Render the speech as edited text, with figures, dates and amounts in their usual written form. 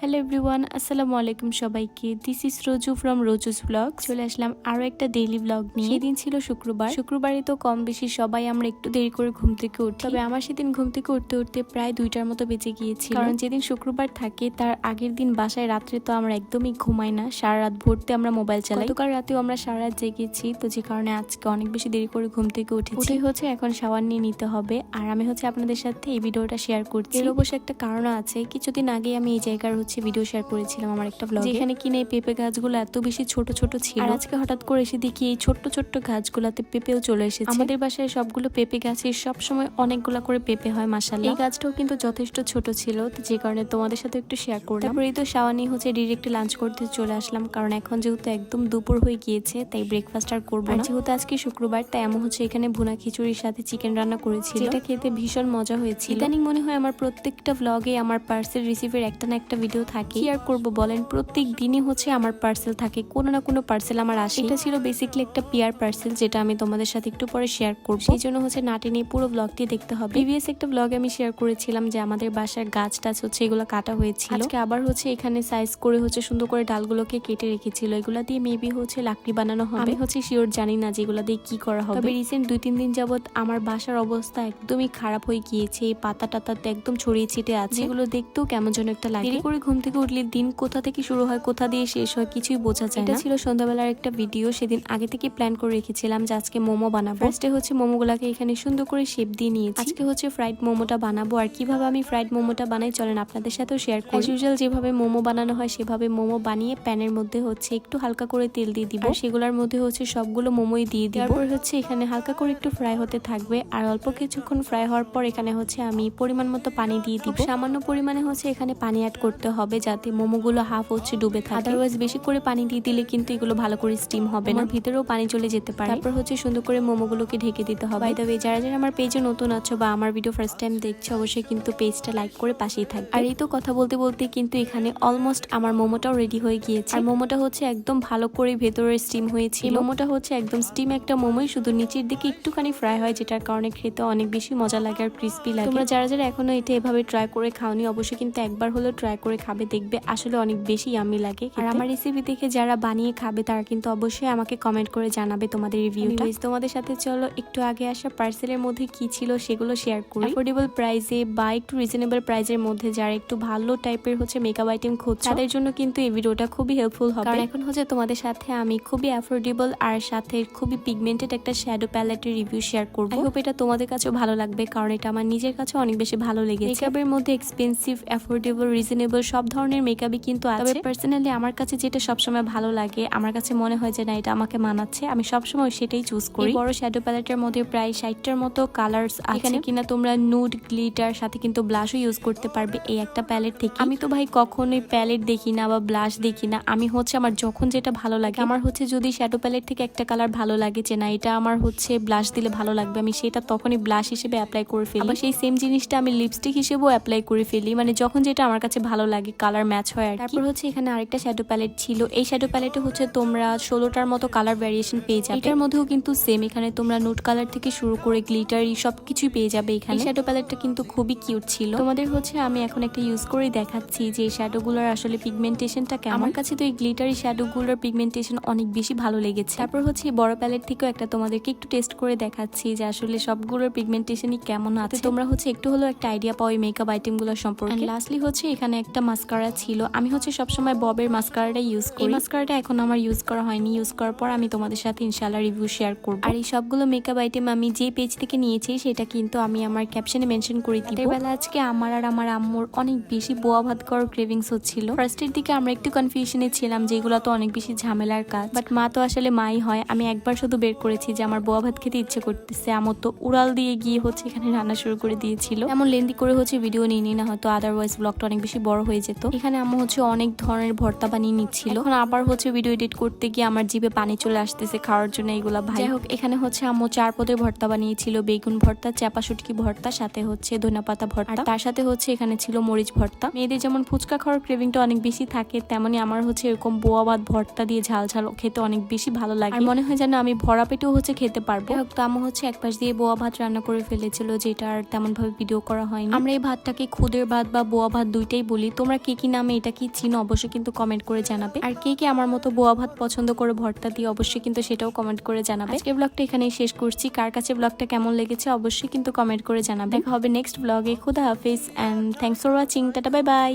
Hello everyone, আসসালামু আলাইকুম সবাইকে। This is Roju from Roju's blog. চলে আসলাম আরো একটা ডেইলি ব্লগ নিয়ে। সেদিন ছিল শুক্রবারে তো কম বেশি সবাই আমরা একটু দেরি করে ঘুম থেকে উঠি। তবে আমার সেদিন ঘুম থেকে উঠতে উঠতে প্রায় 2টার মতো বেজে গিয়েছিল। কারণ যেদিন শুক্রবার থাকে তার আগের দিন বাসায় রাত্রে তো আমরা একদমই ঘুমাই না, সারা রাত ভরতে আমরা মোবাইল চালাই। গতকাল রাতেও আমরা সারা রাত জেগেছি, তো যে কারণে আজকে অনেক বেশি দেরি করে ঘুম থেকে উঠেছি। হচ্ছে এখন শাওয়ার নিয়ে নিতে হবে, আর আমি হচ্ছে আপনাদের সাথে এই ভিডিওটা শেয়ার করছি। এর অবশ্য একটা কারণ আছে, কিছুদিন আগে আমি এই জায়গার ভিডিও শেয়ার করেছিলাম আমার একটা ব্লগে, যেখানে কিনে এই পেঁপে গাছগুলো এত বেশি ছোট ছোট ছিল। আর আজকে হঠাৎ করে এসে দেখি এই ছোট্ট ছোট্ট গাছগুলাতে পেঁপেও চলে এসেছে। আমাদের বাসায় সবগুলো পেঁপে গাছে সবসময় অনেকগুলা করে পেঁপে হয় মাশাআল্লাহ। এই গাছটাও কিন্তু যথেষ্ট ছোট ছিল, যে কারণে তোমাদের সাথে একটু শেয়ার করলাম। তারপরে তো শাওয়ানি ডিরেক্ট লাঞ্চ করতে চলে আসলাম, কারণ এখন যেহেতু একদম দুপুর হয়ে গিয়েছে তাই ব্রেকফাস্ট আর করবো না। যেহেতু আজকে শুক্রবার তাই এমন এখানে ভুনা খিচুড়ির সাথে চিকেন রান্না করেছিল, যেটা খেতে ভীষণ মজা হয়েছিল। ইদানিং মনে হয় আমার প্রত্যেকটা ভ্লগে আমার পার্সেল রিসিভের একটা না একটা ভিডিও থাকে। কি আর করবো বলেন, প্রত্যেক দিনই আমার পার্সেল থাকে, কোনো না কোনো পার্সেল আমার আসে। এটা ছিল বেসিক্যালি একটা পিআর পার্সেল, যেটা আমি তোমাদের সাথে একটু পরে শেয়ার করবো। সেই জন্য না টেনে পুরো ব্লগটি দেখতে হবে। প্রিভিয়াস একটা ব্লগে আমি শেয়ার করেছিলাম যে আমাদের বাসার গাছ টাছ এগুলো কাটা হয়েছিল। আজকে আবার এখানে সাইজ করে সুন্দর করে ডালগুলোকে কেটে রেখেছিল। এগুলা দিয়ে মেবি লাকড়ি বানানো হবে। আমি শিওর জানি না যেগুলো দিয়ে কি করা হবে। তবে রিসেন্ট 2-3 দিন যাবত আমার বাসার অবস্থা একদমই খারাপ হয়ে গিয়েছে। এই পাতা টাতাতে একদম ছড়িয়ে ছিটে আছে, যেগুলো দেখতেও কেমন যেন একটা লাগে। দেরি করে ঘুম থেকে উঠলে দিন কোথা থেকে শুরু হয় কোথা দিয়ে শেষ হয় কিছুই বোঝা যায় না। এটা ছিল সন্ধ্যাবেলার একটা ভিডিও। সেদিন আগে থেকে প্ল্যান করে রেখেছিলাম যে আজকে মোমো বানাবো। ফার্স্টে মোমোগুলাকে এখানে সুন্দর করে শেপ দিয়ে নিয়েছি। আজকে ফ্রাইড মোমোটা বানাবো, আর কিভাবে আমি ফ্রাইড মোমোটা বানাই চলেন আপনাদের সাথেও শেয়ার করি। অ্যাজ ইউজুয়াল যেভাবে মোমো বানানো হয় সেভাবে মোমো বানিয়ে প্যানের মধ্যে একটু হালকা করে তেল দিয়ে দিব, আর সেগুলোর মধ্যে সবগুলো মোমোই দিয়ে দিব। তারপর এখানে হালকা করে একটু ফ্রাই হতে থাকবে, আর অল্প কিছুক্ষণ ফ্রাই হওয়ার পর এখানে আমি পরিমাণ মতো পানি দিয়ে দিব। সামান্য পরিমাণে এখানে পানি অ্যাড করতে হবে, যাতে মোমোগুলো হাফ ডুবে থাকে। আদারওয়াইজ বেশি করে পানি দিয়ে দিলে কিন্তু এগুলো ভালো করে স্টিম হবে না, ভিতরেও পানি চলে যেতে পারে। তারপর সুন্দর করে মোমোগুলোকে ঢেকে দিতে হবে। বাই দ্য ওয়ে, যারা যারা আমার পেজে নতুন আছো বা আমার ভিডিও ফার্স্ট টাইম দেখছো, অবশ্যই কিন্তু পেজটা লাইক করে পাশেই থাকবে। আর এই তো কথা বলতে বলতে কিন্তু এখানে অলমোস্ট আমার মোমোটাও রেডি হয়ে গিয়েছে। আর মোমোটা একদম ভালো করে ভেতরে স্টিম হয়েছিল। মোমোটা একদম স্টিম একটা মোমোই, শুধু নিচের দিকে একটুখানি ফ্রাই হয়, যেটার কারণে খেতে অনেক বেশি মজা লাগে আর ক্রিস্পি লাগে। তোমরা যারা যারা এখনো এটা এভাবে ট্রাই করে খাওনি, অবশ্যই কিন্তু একবার হলেও ট্রাই করে খাবে, দেখবে আসলে অনেক বেশি ইয়াম্মি লাগে। আর আমার রেসিপি দেখে যারা বানিয়ে খাবে তারা কিন্তু অবশ্যই আমাকে কমেন্ট করে জানাবে তোমাদের রিভিউটা। তোমাদের সাথে চলো একটু আগে আসা পার্সেলের মধ্যে কি ছিল সেগুলো শেয়ার করি। অ্যাফোর্ডেবল প্রাইসে বা একটু রিজনেবল প্রাইসের মধ্যে যারা একটু ভালো টাইপের মেকআপ আইটেম খুঁজছে, তাদের জন্য কিন্তু এই ভিডিওটা খুবই হেল্পফুল হবে। কারণ এখন তোমাদের সাথে আমি খুবই অ্যাফোর্ডেবল আর সাথে খুবই পিগমেন্টেড একটা শ্যাডো প্যালেটের রিভিউ শেয়ার করবো। আই হোপ এটা তোমাদের কাছেও ভালো লাগবে, কারণ এটা আমার নিজের কাছে অনেক বেশি ভালো লেগেছে। মেকআপের মধ্যে এক্সপেন্সিভ, অ্যাফোর্ডেবল, রিজনেবল সব ধরনের মেকআপই কিন্তু আছে। তবে পার্সোনালি আমার কাছে যেটা সবসময় ভালো লাগে, আমার কাছে মনে হয় যে না এটা আমাকে মানাচ্ছে, আমি সবসময় সেটাই চুজ করি। বড় শ্যাডো প্যালেটের মধ্যে প্রায় 60টার মতো কালার্স আছে। এখানে কিনা তোমরা নুড, গ্লিটার সাথে কিন্তু ব্লাশও ইউজ করতে পারবে এই একটা প্যালেট থেকে। আমি তো ভাই কখনোই প্যালেট দেখি না বা ব্লাশ দেখি না, আমি আমার যখন যেটা ভালো লাগে, আমার যদি শ্যাডো প্যালেট থেকে একটা কালার ভালো লাগে যে না এটা আমার ব্লাশ দিলে ভালো লাগবে, আমি সেটা তখনই ব্লাশ হিসেবে অ্যাপ্লাই করে ফেলি। আবার সেই সেম জিনিসটা আমি লিপস্টিক হিসেবেও অ্যাপ্লাই করে ফেলি, মানে যখন যেটা আমার কাছে ভালো লাগে, কালার ম্যাচ হয়। আর তারপর এখানে আরেকটা শ্যাডো প্যালেট ছিল। এই শ্যাডো প্যালেটে তোমরা 16টার মতো কালার ভ্যারিয়েশন পেয়ে যাবে। এটার মধ্যেও কিন্তু সেম, এখানে তোমরা নুড কালার থেকে শুরু করে গ্লিটারি সবকিছুই পেয়ে যাবে এখানে। শ্যাডো প্যালেটটা কিন্তু খুবই কিউট ছিল। তোমাদের আমি এখন একটা ইউজ করে দেখাচ্ছি যে এই শ্যাডো গুলোর আসলে পিগমেন্টেশনটা কেমন। আমার কাছে তো এই গ্লিটারি শ্যাডো গুলোর পিগমেন্টেশন অনেক বেশি ভালো লেগেছে। তারপর বড় প্যালেট থেকেও একটা তোমাদেরকে একটু টেস্ট করে দেখাচ্ছি যে আসলে সবগুলোর পিগমেন্টেশনই কেমন আছে। তোমরা একটু হলো একটা আইডিয়া পাও এই মেকআপ আইটেম গুলো সম্পর্কে। লাস্টলি এখানে একটা মাস্কারা ছিল। আমি সবসময় ববের মাস্কারাটা ইউজ করি। এই মাস্কারাটা এখন আমার ইউজ করা হয়নি, ইউজ করার পর আমি তোমাদের সাথে ইনশাআল্লাহ রিভিউ শেয়ার করব। আর এই সবগুলো মেকআপ আইটেম আমি যে পেজ থেকে নিয়েছি সেটা কিন্তু আমি আমার ক্যাপশনে মেনশন করে দিব। রাতের বেলা আজকে আমার আর আমার আম্মুর অনেক বেশি বোয়া ভাত করার ক্রেভিংস হচ্ছিল। ফার্স্টের দিকে আমরা একটু কনফিউশনে ছিলাম যে এগুলো তো অনেক বেশি ঝামেলার কাজ, বাট মা তো আসলে মাই হয়। আমি একবার শুধু বের করেছি যে আমার বোয়া ভাত খেতে ইচ্ছে করতেছে, আমার তো উড়াল দিয়ে গিয়ে এখানে রান্না শুরু করে দিয়েছিল। এমন লেন্দি করে ভিডিও নিয়ে না, হয়তো আদারওয়াইজ ব্লগটা অনেক বেশি বড় হয়ে যেত। এখানে আম্মু অনেক ধরনের ভর্তা বানিয়ে নিচ্ছিল। এখন আবার ভিডিও এডিট করতে গিয়ে আমার জিভে পানি চলে আসতেছে খাওয়ার জন্য এগুলা। ভাই যাই হোক, এখানে আম্মু 4 পদের ভর্তা বানিয়েছিল, বেগুন ভর্তা, চাপা শুটকি ভর্তা, সাথে ধনিয়া পাতা ভর্তা, তার সাথে এখানে ছিল মরিচ ভর্তা। মেয়েদের যেমন ফুচকা খাওয়ার ক্রেভিংটা অনেক বেশি থাকে, তেমনি আমার এরকম বোয়া ভাত ভর্তা দিয়ে ঝাল ঝাল খেতে অনেক বেশি ভালো লাগে। আর মনে হয় যেন আমি ভরা পেটেও খেতে পারবো। তো আম্মু এক পাশ দিয়ে বোয়া ভাত রান্না করে ফেলেছিল, যেটা আর তেমন ভাবে ভিডিও করা হয়নি। আমরা এই ভাতটাকে খুদের ভাত বা বোয়া ভাত দুইটাই বলি। তোমরা তোমরা কে কি নামে এটা কি চিনো অবশ্যই কিন্তু কমেন্ট করে জানাবে। আর কে কে আমার মতো বোয়া ভাত পছন্দ করে ভর্তা দিয়ে অবশ্যই কিন্তু সেটাও কমেন্ট করে জানাবে। আজকে ব্লগটা এখানেই শেষ করছি। কার কাছে ব্লগটা কেমন লেগেছে অবশ্যই কিন্তু কমেন্ট করে জানাবে। দেখা হবে নেক্সট ব্লগে। খুদা হাফিজ and thanks for watching. Ta-ta bye by.